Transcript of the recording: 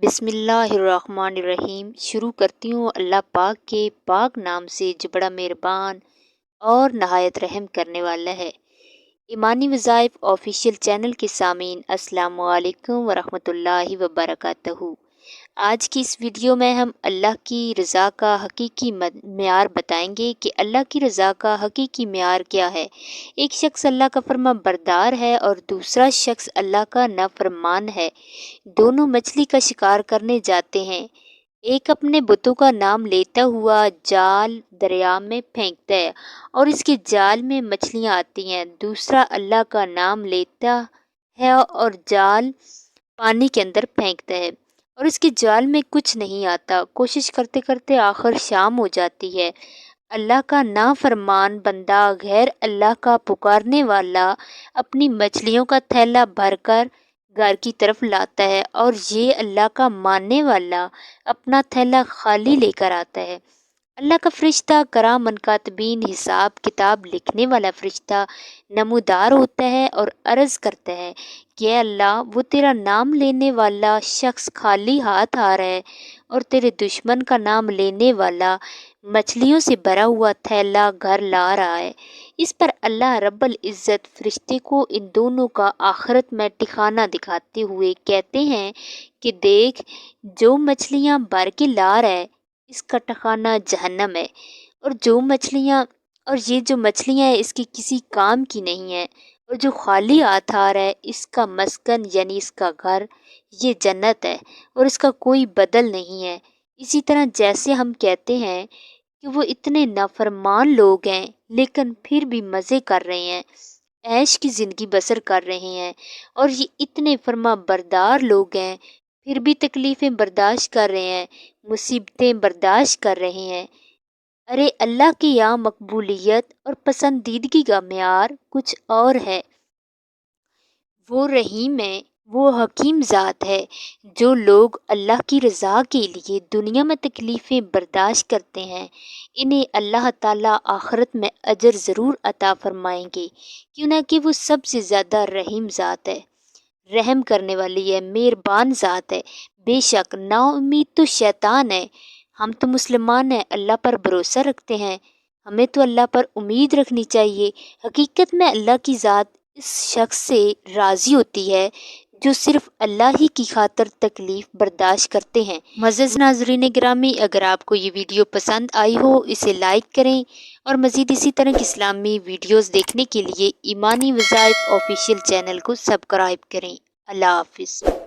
बिस्मिल्लाहिर्रहमानिर्रहीम। शुरू करती हूँ अल्लाह पाक के पाक नाम से जो बड़ा मेहरबान और नहायत रहम करने वाला है। ईमानी वज़ाइफ ऑफिशियल चैनल के सामीन अस्सलामु अलैकुम वरहमतुल्लाहि वबरकातुहू। आज की इस वीडियो में हम अल्लाह की रज़ा का हकीकी मेयार बताएंगे कि अल्लाह की रज़ा का हकीकी मेयार क्या है। एक शख्स अल्लाह का फर्मा बरदार है और दूसरा शख्स अल्लाह का नाफरमान है। दोनों मछली का शिकार करने जाते हैं। एक अपने बुतों का नाम लेता हुआ जाल दरिया में फेंकता है और इसके जाल में मछलियाँ आती हैं। दूसरा अल्लाह का नाम लेता है और जाल पानी के अंदर फेंकता है और इसके जाल में कुछ नहीं आता। कोशिश करते करते आखिर शाम हो जाती है। अल्लाह का नाफरमान बंदा गैर अल्लाह का पुकारने वाला अपनी मछलियों का थैला भरकर घर की तरफ लाता है और ये अल्लाह का मानने वाला अपना थैला खाली लेकर आता है। अल्लाह का फरिश्ता करामन कातबीन हिसाब किताब लिखने वाला फरिश्ता नमूदार होता है और अर्ज़ करता है कि अल्लाह, वो तेरा नाम लेने वाला शख्स खाली हाथ आ रहा है और तेरे दुश्मन का नाम लेने वाला मछलियों से भरा हुआ थैला घर ला रहा है। इस पर अल्लाह रब्बुल इज़्ज़त फरिश्ते को इन दोनों का आखिरत में ठिकाना दिखाते हुए कहते हैं कि देख, जो मछलियाँ भर के ला रहा है इसका ठिकाना जहन्नम है और ये जो मछलियाँ हैं इसकी किसी काम की नहीं है और जो खाली हाथ आ रहा है इसका मस्कन यानी इसका घर ये जन्नत है और इसका कोई बदल नहीं है। इसी तरह जैसे हम कहते हैं कि वो इतने नाफरमान लोग हैं लेकिन फिर भी मज़े कर रहे हैं, ऐश की ज़िंदगी बसर कर रहे हैं, और ये इतने फर्मा बरदार लोग हैं फिर भी तकलीफ़ें बर्दाश्त कर रहे हैं, मुसीबतें बर्दाश्त कर रहे हैं। अरे अल्लाह की यहाँ मकबूलियत और पसंदीदगी का मेयार कुछ और है। वो रहीम है, वो हकीम ज़ात है। जो लोग अल्लाह की रज़ा के लिए दुनिया में तकलीफ़ें बर्दाश्त करते हैं इन्हें अल्लाह ताला आखिरत में अजर ज़रूर अता फरमाएंगे, क्यों ना कि वो सबसे ज़्यादा रहीम ज़ात है, रहम करने वाली है, मेहरबान ज़ात है। बेशक नाउम्मीद तो शैतान है। हम तो मुसलमान हैं, अल्लाह पर भरोसा रखते हैं, हमें तो अल्लाह पर उम्मीद रखनी चाहिए। हकीकत में अल्लाह की ज़ात इस शख्स से राज़ी होती है जो सिर्फ़ अल्लाह ही की खातिर तकलीफ़ बर्दाश्त करते हैं। मज़ीद नाज़रीन गिरामी, अगर आपको ये वीडियो पसंद आई हो इसे लाइक करें और मज़ीद इसी तरह की इस्लामी वीडियोज़ देखने के लिए ईमानी वज़ाइफ ऑफिशियल चैनल को सब्सक्राइब करें। अल्लाह हाफ़िज़।